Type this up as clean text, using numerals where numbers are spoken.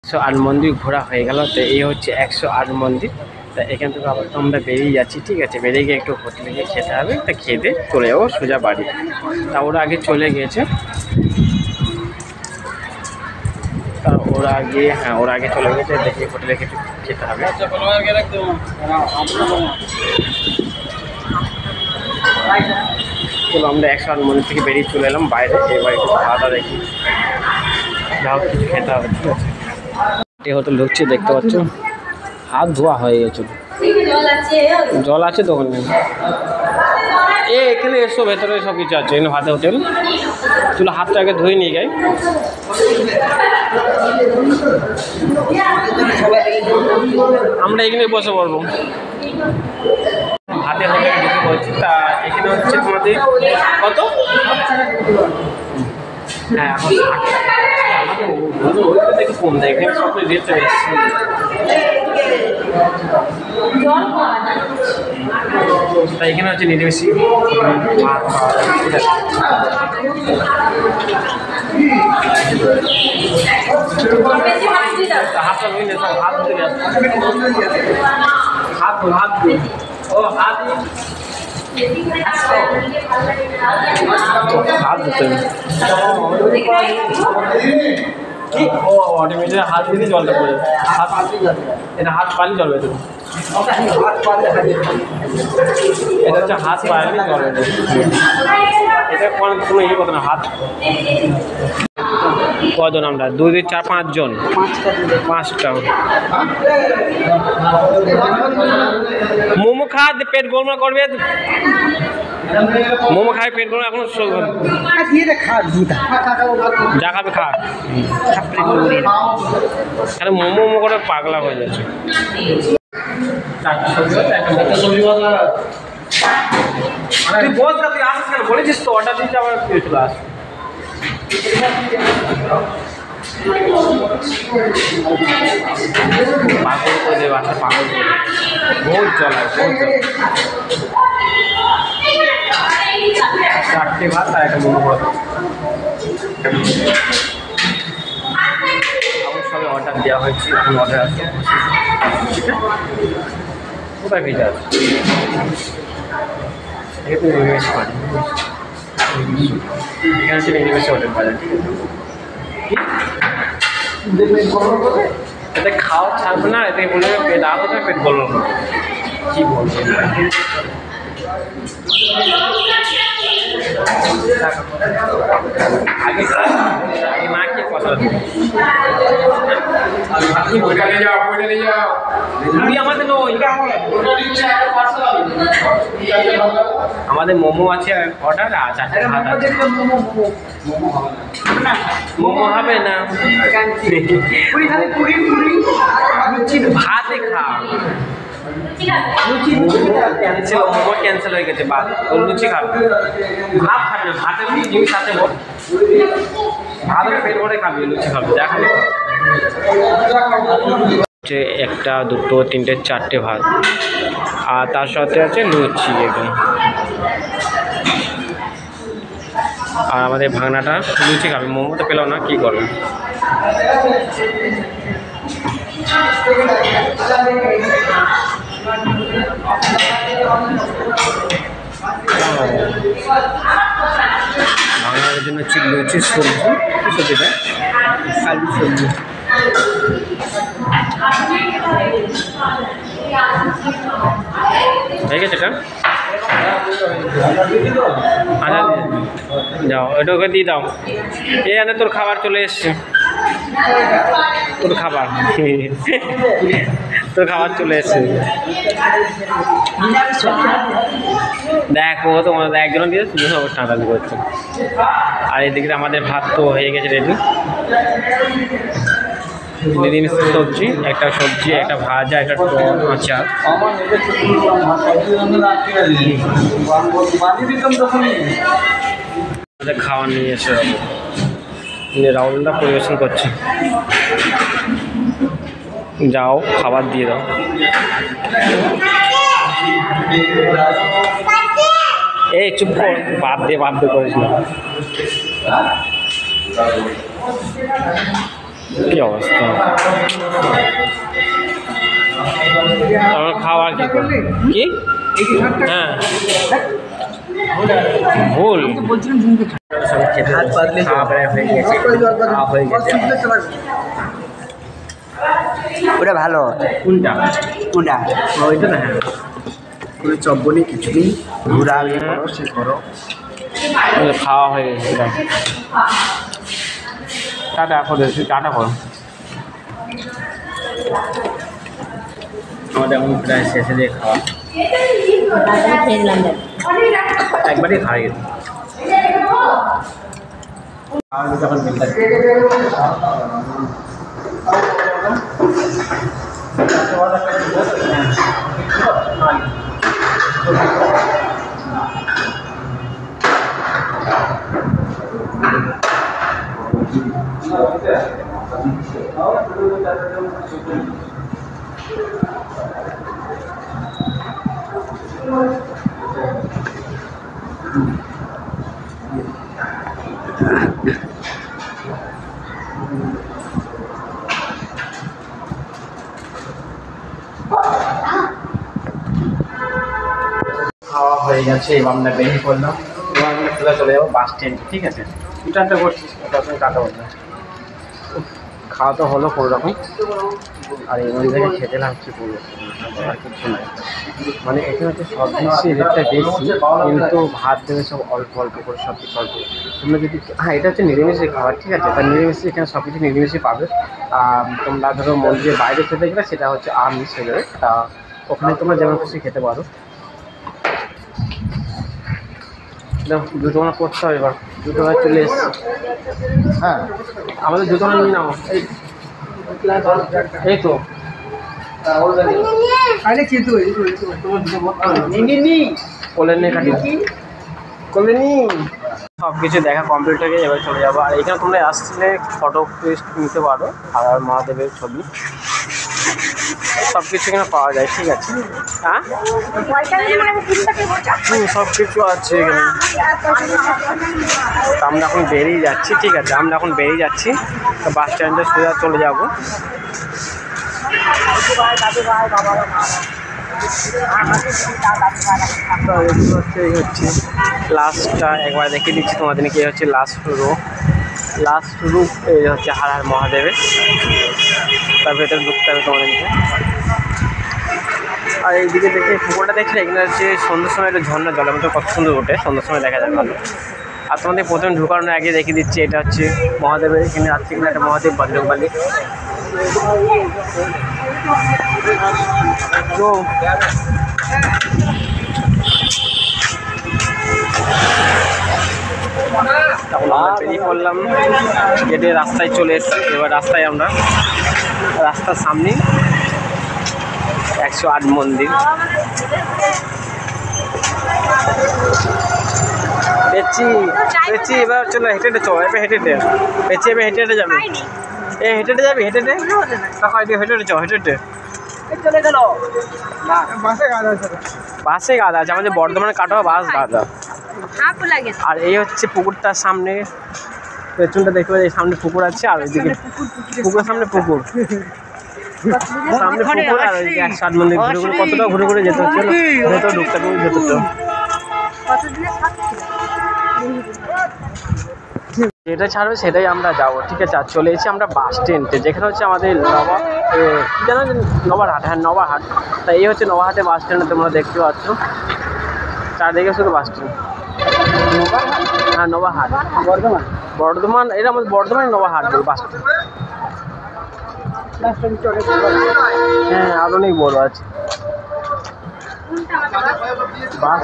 108 মন্দির ঘোরা হয়ে গেল। তো এই হচ্ছে 108 মন্দির। তা এখান থেকে আবার তো আমরা বেরিয়ে যাচ্ছি, ঠিক আছে। বেরিয়ে গিয়ে একটু হোটেলে গিয়ে খেতে হবে, তা খেতে চলে যাবো সোজা বাড়ি। তা ওরা আগে চলে গিয়েছে, তা ওরা আগে ওরা আগে চলে গেছে। দেখি হোটেলে কিছু খেতে হবে। চলো আমরা 108 মন্দির থেকে বেরিয়ে চলে এলাম বাইরে। এবার একটু খাওয়া দাওয়া দেখি, যাও কিছু খেতে হবে, ঠিক আছে। এই হোটেল ঢুকছে, দেখতে পাচ্ছ হাত ধোয়া হয়ে গেছে। জল আছে দোকানে, এখানে এসো, ভেতরে সব কিছু আছে। এখানে ভাতে হোটেল। চলো হাতটা আগে ধুয়ে নিয়ে যাই। আমরা এখানে বসে পড়বো। হাতে হোটেল ঢুকে পড়ছি। তা এখানে হচ্ছে তোমাদের কত? হ্যাঁ দেখি কম দেয়, এখানে সব রেট চলে এসছে। তাই এখানে হচ্ছে নিরামিষি ভাত খাওয়া যায়, ঠিক আছে। হাতটা ধুই না, সব হাত ধুয়ে হাত ও হাত হাত ধুতে ও অটোমেটিক হাত দিলে জলটা পড়ে যাবে। এটা হাত পানি জল বের করবে। এটা হচ্ছে হাত পানি জল বের করবে। এটা কোনো ইয়ে কথা না। হাত কজন আমরা? 2, 2, 4, 5 জন। 5টা মোমো খা, পেট গোলমাল করবে। মোমো খাই পেট গোলমাল। এখন যা খাবে খা। আরে মোমো মোমো করে পাগলা হয়ে যাচ্ছে। তুই বস না, তুই আসিস কেন? বলেছিস তো অর্ডার দিতে, আবার তুই চলে আস। পাগল করে দেবে, আসলে পাগল করে বহুত চলায়, বহুত চলে। 4টে ভাত আর একটা মোমো করে আমার সবে অর্ডার দেওয়া হয়েছে। এখন অর্ডার আছে। কোথায় ভেজা আছে? এখানে নিরামিষ পাওয়া যায়। এখানে হচ্ছে নিরামিষ হোটেল পাওয়া যায়, ঠিক আছে। এতে খাওয়া ছাড়বে না, এতে বলে পেট আলো না, পেট গলব না। কি বলবো আগে না কি কথা আমাদের মোমো আছে অর্ডার। আর 4টে ভাত আছে। মোমো হবে না, ভাতে খা। ক্যান্সেল, মোমো ক্যান্সেল হয়ে গেছে। ভাত লুচি খাবে, ভাত খাবে না। ভাতের জিনিস সাথে ভাতের পেট ভরে খাবি, লুচি খাবে, যা খাবে। হচ্ছে 1, 2, 3, 4টে ভাত, আর তার সাথে আছে লুচি একদম। আর আমাদের ভাঙনাটা লুচি খাবে, মোমো তো পেলাম না, কী করবে। ভাঙানোর জন্য হচ্ছে লুচি, সবজি। কী সবজিটা? আলু সবজি। হয়ে গেছে এটা? আচ্ছা যাও, এটা ওকে দিয়ে দাও। এখানে তোর খাবার চলে এসছে। তোর খাবার চলে এসছে। দেখো তোমার একজন দিয়ে শুধু সব টানাটানি করছে। আর এদিকে আমাদের ভাত তো হয়ে গেছে রেডি। নিরামিষ সবজি, একটা সবজি, একটা ভাজা, একটা টক, আচার। আমাদের খাওয়া নিয়ে এসে রাহুলদা পরিবেশন করছে। যাও খাবার দিয়ে দাও। এই চুপ কর, বাদ দে করিস না। কি অবস্থা, তারপর খাওয়া কি করবে কি? হ্যাঁ ভুল ওটা ভালো। কোনটা? কোনটা? ওইটা না, হ্যাঁ কোনো চপ বলি কিছু নেই, ঘুরা ইয়ে করো সে করো। খাওয়া হয়ে গেছে। টাটা করে টাটা করো। আমাদের এখন প্রায় শেষে দিয়ে খাওয়া, একবারই খাওয়া গেছে। যখন মিলতে খাওয়া হয়ে গেছে। এবার আমরা বেরিয়ে পড়লাম, এবার আমরা সোজা চলে যাবো বাস স্ট্যান্ড। ঠিক আছে, টাটা করছিস, টাটা বললাম। খাওয়া তো হলো কোনো রকম, আর এমন জায়গায় খেতে লাগছে পুরো, আর কিছু নয়। মানে এখানে হচ্ছে সব জিনিসের রেটটা বেশি, কিন্তু ভাত দেবে সব অল্প অল্প করে, সব কিছু অল্প। তোমরা যদি, হ্যাঁ এটা হচ্ছে নিরামিষের খাবার, ঠিক আছে, তার নিরামিষে এখানে সব কিছু নিরামিষই পাবে। তোমরা ধরো মন্দিরের বাইরে খেতে গেলে সেটা হচ্ছে আমিষ হয়ে যাবে, তা ওখানে তোমরা যেমন খুশি খেতে পারো। জুতো মানা করতে হবে, এবার জুতো মানা চলে এসছে। হ্যাঁ আমাদের জুতো মানা নিয়ে নাও, এই তো সব কিছু দেখা কমপ্লিট হয়ে এবার চলে যাবো। আর এখানে তোমরা আসলে ফটো নিতে পারো, আর মহাদেবের ছবি সব কিছু এখানে পাওয়া যায়। ঠিক আছে, হ্যাঁ সব কিছু আছে এখানে। আমরা এখন বেরিয়ে যাচ্ছি, ঠিক আছে, আমরা এখন বেরিয়ে যাচ্ছি, বাস স্ট্যান্ডে সোজা চলে যাবো। এই হচ্ছে লাস্টটা, একবার দেখে দিচ্ছি তোমাদেরকে। এই হচ্ছে লাস্ট রূপ, এই হচ্ছে হার হার মহাদেবের। তার ভেতরে ঢুকতে হবে তোমাদেরকে। আর এইদিকে দেখে পুকুরটা দেখলে, এখানে হচ্ছে সন্ধ্যার সময় একটা ঝর্ণা জল, আমাদের কত সুন্দর ওঠে, সন্ধ্যার সময় দেখা যায় ভালো। আর তোমাদের প্রথমে ঢুকানোর আগে দেখিয়ে দিচ্ছি, এটা হচ্ছে মহাদেবের, এখানে আছে কিনা একটা মহাদেব বজরংবলী। তো তখন আমরা বেরিয়ে পড়লাম, গেটে রাস্তায় চলে এসেছি। এবার রাস্তায় আমরা, রাস্তার সামনে 108 মন্দির। পেছি এবার চলো হেঁটে হেঁটে চলো, এবার হেঁটে হেঁটে পেছি, এবার হেঁটে হেঁটে যাবে। এ হেঁটে হেঁটে যাবি, হেঁটে হেঁটে হেঁটে হেঁটে চো, হেঁটে হেঁটে চলে গেল। বাসে গাদা আছে, আমাদের বর্ধমানের কাটোয়া বাস গাদা। আর এই হচ্ছে পুকুরটার সামনে, পেছনটা দেখতে পাচ্ছি, সামনে পুকুর আছে, আর ওইদিকে পুকুরের সামনে পুকুর, সামনে পুকুর, আর ওই 108 মন্দির ঘুরে ঘুরে, কতটা ঘুরে ঘুরে যেতে হচ্ছে, ভেতরে ঢুকতে হবে, ভেতরটা যেটা ছাড়বে সেটাই আমরা যাবো। ঠিক আছে, আর চলে এসেছি আমরা বাস স্ট্যান্ডে, যেখানে হচ্ছে আমাদের জানো নবারহাট, হ্যাঁ নবারহাট। তাই এই হচ্ছে নবারহাটে বাস স্ট্যান্ডে, তোমরা দেখতে পাচ্ছ চারদিকে শুধু বাস স্ট্যান্ড। হ্যাঁ নবারহাট, বর্ধমান, এটা আমাদের বর্ধমানের নবারহাট বাস স্ট্যান্ড। হ্যাঁ আর অনেক বড় আছে বাস।